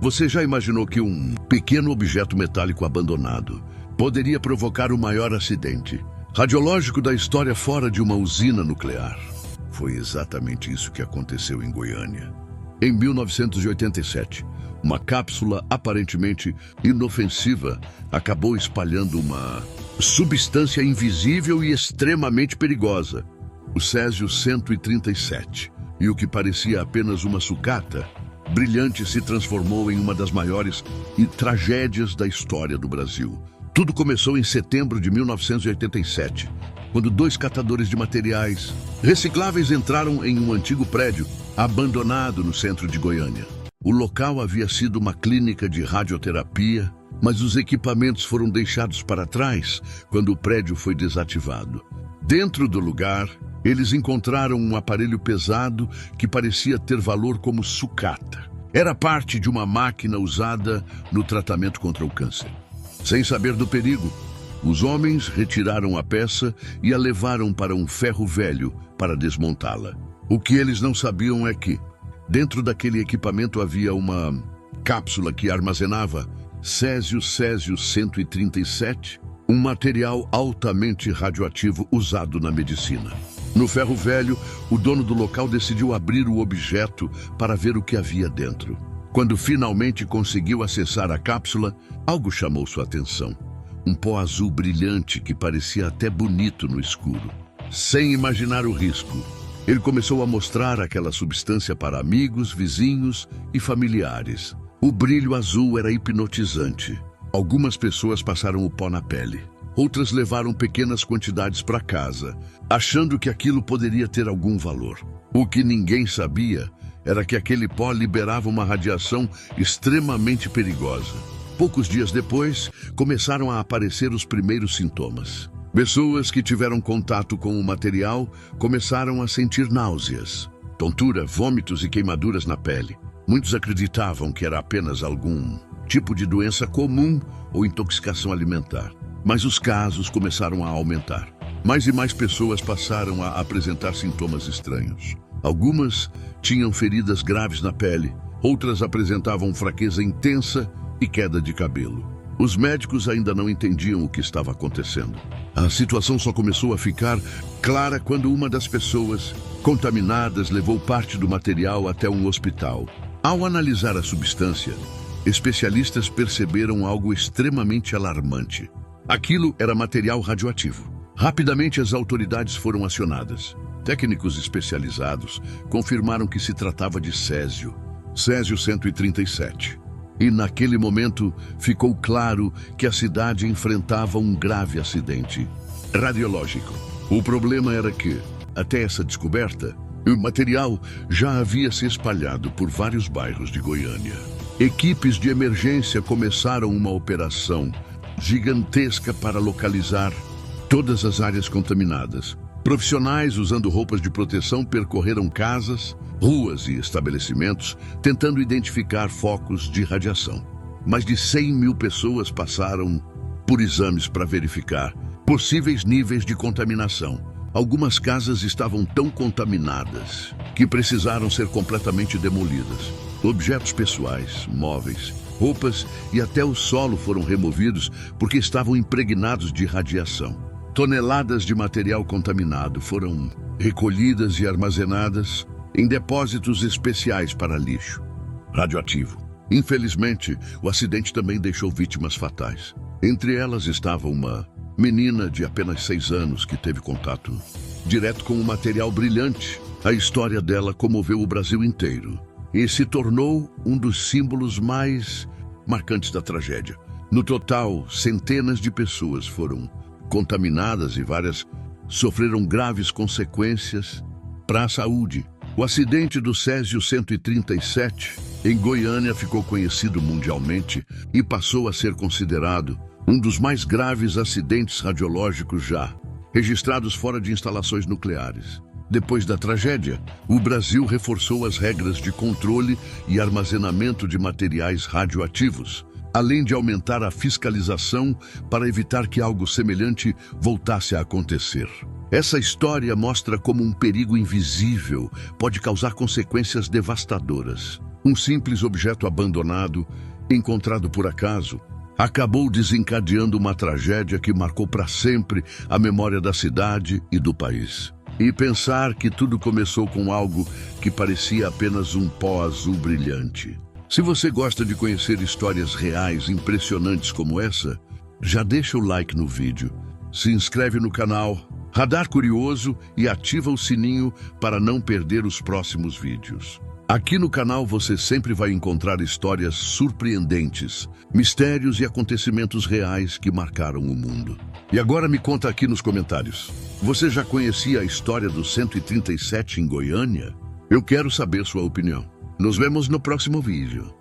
Você já imaginou que um pequeno objeto metálico abandonado poderia provocar o maior acidente radiológico da história fora de uma usina nuclear? Foi exatamente isso que aconteceu em Goiânia. Em 1987, uma cápsula aparentemente inofensiva acabou espalhando uma substância invisível e extremamente perigosa, o Césio-137. E o que parecia apenas uma sucata brilhante se transformou em uma das maiores tragédias da história do Brasil. Tudo começou em setembro de 1987, quando 2 catadores de materiais recicláveis entraram em um antigo prédio abandonado no centro de Goiânia. O local havia sido uma clínica de radioterapia, mas os equipamentos foram deixados para trás quando o prédio foi desativado. Dentro do lugar, eles encontraram um aparelho pesado que parecia ter valor como sucata. Era parte de uma máquina usada no tratamento contra o câncer. Sem saber do perigo, os homens retiraram a peça e a levaram para um ferro velho para desmontá-la. O que eles não sabiam é que, dentro daquele equipamento havia uma cápsula que armazenava Césio-137, um material altamente radioativo usado na medicina. No ferro velho, o dono do local decidiu abrir o objeto para ver o que havia dentro. Quando finalmente conseguiu acessar a cápsula, algo chamou sua atenção. Um pó azul brilhante que parecia até bonito no escuro. Sem imaginar o risco, ele começou a mostrar aquela substância para amigos, vizinhos e familiares. O brilho azul era hipnotizante. Algumas pessoas passaram o pó na pele. Outras levaram pequenas quantidades para casa, achando que aquilo poderia ter algum valor. O que ninguém sabia era que aquele pó liberava uma radiação extremamente perigosa. Poucos dias depois, começaram a aparecer os primeiros sintomas. Pessoas que tiveram contato com o material começaram a sentir náuseas, tontura, vômitos e queimaduras na pele. Muitos acreditavam que era apenas algum tipo de doença comum ou intoxicação alimentar. Mas os casos começaram a aumentar. Mais e mais pessoas passaram a apresentar sintomas estranhos. Algumas tinham feridas graves na pele, outras apresentavam fraqueza intensa e queda de cabelo. Os médicos ainda não entendiam o que estava acontecendo. A situação só começou a ficar clara quando uma das pessoas contaminadas levou parte do material até um hospital. Ao analisar a substância, especialistas perceberam algo extremamente alarmante. Aquilo era material radioativo. Rapidamente as autoridades foram acionadas. Técnicos especializados confirmaram que se tratava de Césio-137. E naquele momento ficou claro que a cidade enfrentava um grave acidente radiológico. O problema era que, até essa descoberta, o material já havia se espalhado por vários bairros de Goiânia. Equipes de emergência começaram uma operação gigantesca para localizar todas as áreas contaminadas. Profissionais usando roupas de proteção percorreram casas, ruas e estabelecimentos, tentando identificar focos de radiação. Mais de 100 mil pessoas passaram por exames para verificar possíveis níveis de contaminação. Algumas casas estavam tão contaminadas que precisaram ser completamente demolidas. Objetos pessoais, móveis, roupas e até o solo foram removidos porque estavam impregnados de radiação. Toneladas de material contaminado foram recolhidas e armazenadas em depósitos especiais para lixo radioativo. Infelizmente, o acidente também deixou vítimas fatais. Entre elas estava uma menina de apenas 6 anos que teve contato direto com um material brilhante. A história dela comoveu o Brasil inteiro e se tornou um dos símbolos mais marcantes da tragédia. No total, centenas de pessoas foram contaminadas e várias sofreram graves consequências para a saúde. O acidente do Césio-137 em Goiânia ficou conhecido mundialmente e passou a ser considerado um dos mais graves acidentes radiológicos já registrados fora de instalações nucleares. Depois da tragédia, o Brasil reforçou as regras de controle e armazenamento de materiais radioativos, além de aumentar a fiscalização para evitar que algo semelhante voltasse a acontecer. Essa história mostra como um perigo invisível pode causar consequências devastadoras. Um simples objeto abandonado, encontrado por acaso, acabou desencadeando uma tragédia que marcou para sempre a memória da cidade e do país. E pensar que tudo começou com algo que parecia apenas um pó azul brilhante. Se você gosta de conhecer histórias reais impressionantes como essa, já deixa o like no vídeo, se inscreve no canal Radar Curioso e ativa o sininho para não perder os próximos vídeos. Aqui no canal você sempre vai encontrar histórias surpreendentes, mistérios e acontecimentos reais que marcaram o mundo. E agora me conta aqui nos comentários. Você já conhecia a história do 137 em Goiânia? Eu quero saber sua opinião. Nos vemos no próximo vídeo.